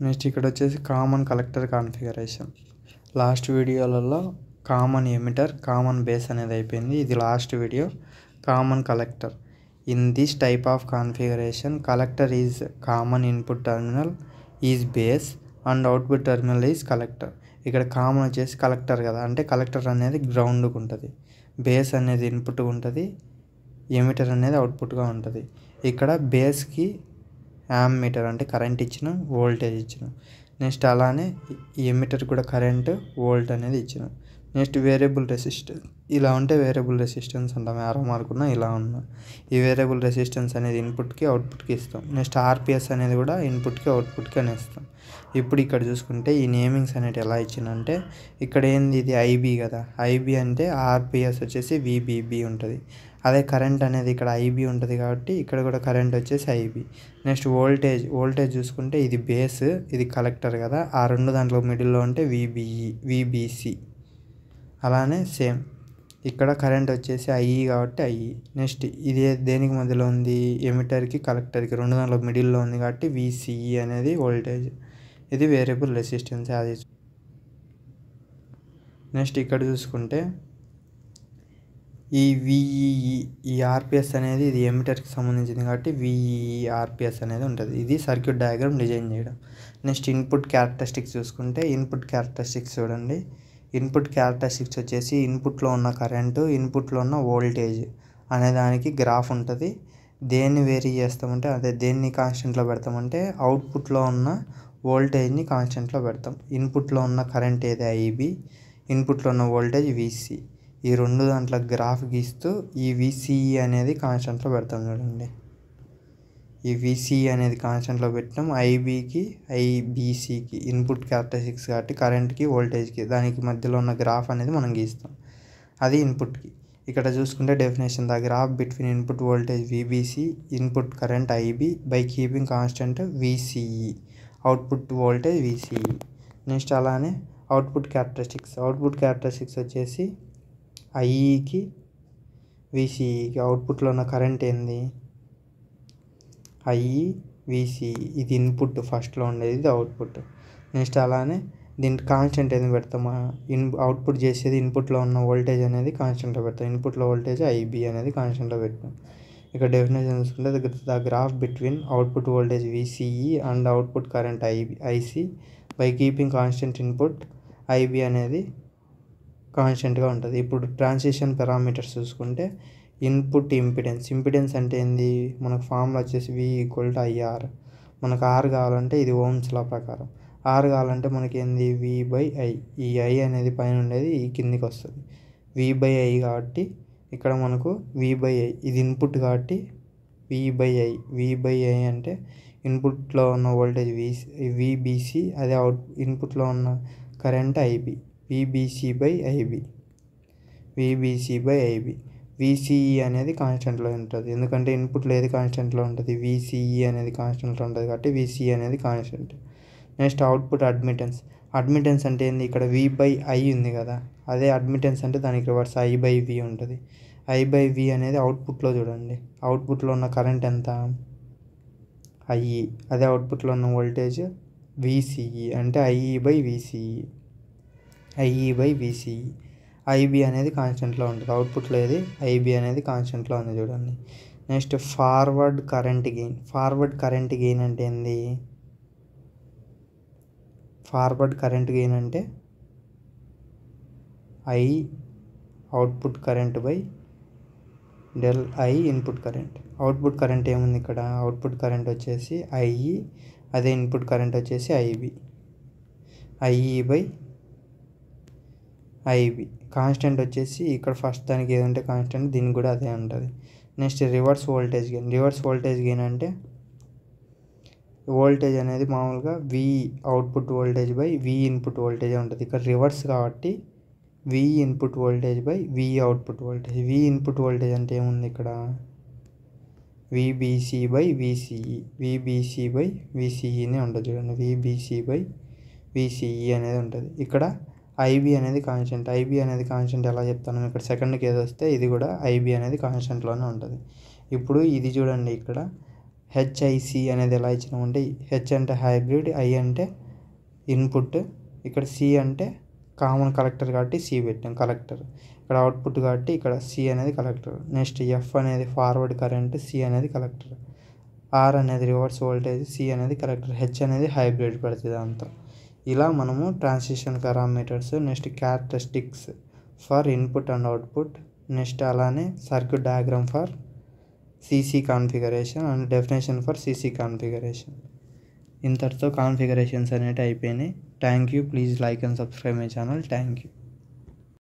Next ఇక్కడ వచ్చేసి common collector configuration. Last వీడియోలలో కామన్ ఎమిటర్, కామన్ బేస్ అనేది అయిపోయింది. ఇది last video. Common collector. In this type of configuration collector is common input terminal is base and output terminal is collector. ఇక్కడ common వచ్చేసి collector కదా, అంటే collector అనేది గ్రౌండ్కి ఉంటుంది, బేస్ అనేది ఇన్పుట్గా ఉంటుంది, ఎమిటర్ అనేది అవుట్పుట్గా ఉంటుంది. ఇక్కడ బేస్కి యామ్మీటర్ అంటే కరెంట్ ఇచ్చిన, వోల్టేజ్ ఇచ్చిన. నెక్స్ట్ అలానే ఎమిటర్ కూడా కరెంట్, వోల్ట్ అనేది ఇచ్చిన. Next variable resistance. ఇలా ఉంటే వేరియబుల్ రెసిస్టెన్స్ అంటాం. యారో మార్కున్న ఇలా ఉన్నా ఈ వేరియబుల్ రెసిస్టెన్స్ అనేది ఇన్పుట్కి అవుట్పుట్కి ఇస్తాం. నెక్స్ట్ ఆర్పిఎస్ అనేది కూడా ఇన్పుట్కి అవుట్పుట్కి అని ఇస్తాం. ఇప్పుడు ఇక్కడ చూసుకుంటే ఈ నేమింగ్స్ అనేవి ఎలా ఇచ్చిందంటే ఇక్కడ ఏంది, ఇది ఐబీ కదా, ఐబీ అంటే ఆర్పిఎస్ వచ్చేసి విబిబి ఉంటుంది. అదే కరెంట్ అనేది ఇక్కడ ఐబీ ఉంటుంది కాబట్టి ఇక్కడ కూడా కరెంట్ వచ్చేసి ఐబీ. నెక్స్ట్ వోల్టేజ్ చూసుకుంటే ఇది బేస్, ఇది కలెక్టర్ కదా, ఆ రెండు దాంట్లో మిడిల్లో ఉంటే విబిసి. అలానే సేమ్ ఇక్కడ కరెంట్ వచ్చేసి ఐఈ కాబట్టి ఐఈ. నెక్స్ట్ ఇది దేనికి మధ్యలో ఉంది, ఎమిటర్కి కలెక్టర్కి రెండు దాంట్లో మిడిల్లో ఉంది కాబట్టి విసిఈ అనేది వోల్టేజ్. ఇది వేరియబుల్ రెసిస్టెన్స్ అది. నెక్స్ట్ ఇక్కడ చూసుకుంటే ఈ విఈఈ, ఈ ఆర్పిఎస్ అనేది ఇది ఎమిటర్కి సంబంధించింది కాబట్టి విఈఈ ఆర్పిఎస్ అనేది ఉంటుంది. ఇది సర్క్యూట్ డయాగ్రామ్ డిజైన్ చేయడం. నెక్స్ట్ ఇన్పుట్ క్యారెక్టరిస్టిక్స్ చూసుకుంటే ఇన్పుట్ క్యారెక్టరిస్టిక్స్ చూడండి. ఇన్పుట్ క్యారెక్టరిస్టిక్స్ వచ్చేసి ఇన్పుట్లో ఉన్న కరెంటు, ఇన్పుట్లో ఉన్న వోల్టేజ్ అనే దానికి గ్రాఫ్ ఉంటుంది. దేన్ని వేరీ చేస్తామంటే అదే దేన్ని కాన్స్టెంట్లో పెడతామంటే అవుట్పుట్లో ఉన్న వోల్టేజ్ని కాన్స్టెంట్లో పెడతాం. ఇన్పుట్లో ఉన్న కరెంట్ ఏది ఐబీ, ఇన్పుట్లో ఉన్న వోల్టేజ్ విసి. ఈ రెండు దాంట్లో గ్రాఫ్ గీస్తూ ఈ విసిఈ అనేది కాన్స్టెంట్లో పెడతాం చూడండి. ఈ విసిఈ అనేది కాన్స్టెంట్లో పెట్టాం. ఐబీకి ఐబీసీకి ఇన్పుట్ క్యారెక్టరిస్టిక్స్ కాబట్టి కరెంట్కి వోల్టేజ్కి దానికి మధ్యలో ఉన్న గ్రాఫ్ అనేది మనం గీస్తాం. అది ఇన్పుట్కి. ఇక్కడ చూసుకుంటే definition, the graph between input voltage VBC, input current IB by keeping constant VCE, output voltage VCE. Next అలానే అవుట్పుట్ క్యారెక్టరిస్టిక్స్ వచ్చేసి ఐఈకి విసిఈకి. అవుట్పుట్లో ఉన్న కరెంట్ ఏంది, ఐఈ విసిఈ. ఇది ఇన్పుట్ ఫస్ట్లో ఉండేది, ఇది అవుట్పుట్. నెక్స్ట్ అలానే దీనికి కాన్స్టెంట్ ఏది పెడతామా, అవుట్పుట్ చేసేది ఇన్పుట్లో ఉన్న వోల్టేజ్ అనేది కాన్స్టెంట్లో పెడతాం. ఇన్పుట్లో వోల్టేజ్ ఐబీ అనేది కాన్స్టెంట్లో పెట్టాం. ఇక్కడ డెఫినేషన్ చూసుకుంటే the graph between output voltage VCE and output current IC by keeping constant input IB అనేది కాన్స్టెంట్గా ఉంటుంది. ఇప్పుడు ట్రాన్సిషన్ పారామీటర్స్ చూసుకుంటే ఇన్పుట్ ఇంపిడెన్స్ అంటే ఏంది, మనకు ఫార్ములా వచ్చేసి V=IR. మనకు ఆర్ కావాలంటే ఇది ఓమ్స్ లా ప్రకారం, ఆర్ కావాలంటే మనకి ఏంది V/I. ఈ ఐ అనేది పైన ఉండేది ఈ కిందికి వస్తుంది, V/I కాబట్టి ఇక్కడ మనకు V/I. ఇది ఇన్పుట్ కాబట్టి V/I అంటే ఇన్పుట్లో ఉన్న వోల్టేజ్ విబిసి, అదే ఇన్పుట్లో ఉన్న కరెంట్ ఐబి, విబిసి/ఐబి. విసిఈ అనేది కాన్స్టెంట్లో ఉంటుంది, ఎందుకంటే ఇన్పుట్లో ఏది కాన్స్టెంట్లో ఉంటుంది, విసిఈ అనేది కాన్స్టెంట్లో ఉంటుంది కాబట్టి విసిఈ అనేది కాన్స్టెంట్. నెక్స్ట్ అవుట్పుట్ అడ్మిటెన్స్ అంటే ఏంది, ఇక్కడ V/I ఉంది కదా, అదే అడ్మిటెన్స్ అంటే దానికి రివర్స్ I/V ఉంటుంది. I/V అనేది అవుట్పుట్లో చూడండి, అవుట్పుట్లో ఉన్న కరెంట్ ఎంత ఐఈ, అదే అవుట్పుట్లో ఉన్న వోల్టేజ్ విసిఈ అంటే ఐఈ/విసిఈ. ఐబీ అనేది కాన్స్టెంట్లో ఉంటుంది, అవుట్పుట్లో ఏది ఐబీ అనేది కాన్స్టెంట్లో ఉంది చూడండి. నెక్స్ట్ ఫార్వర్డ్ కరెంట్ గెయిన్ అంటే ఏంది, ఫార్వర్డ్ కరెంట్ గెయిన్ అంటే I output current by del I input current. Output current ఏముంది ఇక్కడ, అవుట్పుట్ కరెంట్ వచ్చేసి ఐఈ, అదే ఇన్పుట్ కరెంట్ వచ్చేసి ఐబీ, ఐఈ/ఐబీ. కాన్స్టెంట్ వచ్చేసి ఇక్కడ ఫస్ట్ దానికి ఏదంటే కాన్స్టెంట్, దీనికి కూడా అదే ఉంటుంది. నెక్స్ట్ రివర్స్ వోల్టేజ్ గెయిన్ అంటే వోల్టేజ్ అనేది మామూలుగా V output voltage by V input voltage ఉంటుంది. ఇక్కడ రివర్స్ కాబట్టి V input voltage by V output voltage. V input voltage అంటే ఏముంది ఇక్కడ విబిసి/విసిఈనే ఉంటుంది చూడండి, విబిసి/విసిఈ అనేది ఉంటుంది. ఇక్కడ ఐబీ అనేది కాన్స్టెంట్. ఐబీ అనేది కాన్స్టెంట్ ఎలా చెప్తాను, ఇక్కడ సెకండ్కి ఏది వస్తే ఇది కూడా ఐబీ అనేది కాన్స్టెంట్లోనే ఉంటుంది. ఇప్పుడు ఇది చూడండి, ఇక్కడ హెచ్ఐసి అనేది ఎలా ఇచ్చినామంటే హెచ్ అంటే హైబ్రిడ్, ఐ అంటే ఇన్పుట్, ఇక్కడ సి అంటే కామన్ కలెక్టర్ కాబట్టి సి పెట్టాం కలెక్టర్, ఇక్కడ అవుట్పుట్ కాబట్టి ఇక్కడ సి అనేది కలెక్టర్. నెక్స్ట్ ఎఫ్ అనేది ఫార్వర్డ్ కరెంట్, సి అనేది కలెక్టర్, ఆర్ అనేది రివర్స్ వోల్టేజ్, సి అనేది కలెక్టర్, హెచ్ అనేది హైబ్రిడ్ పడుతుంది అంతా. ఇలా మనము transition parameters, next characteristics for input and output, next అలానే circuit diagram for CC configuration and definition for CC configuration. ఇంతటితో కాన్ఫిగరేషన్స్ అనేవి అయిపోయినాయి. Thank you. Please like and subscribe my channel. Thank you.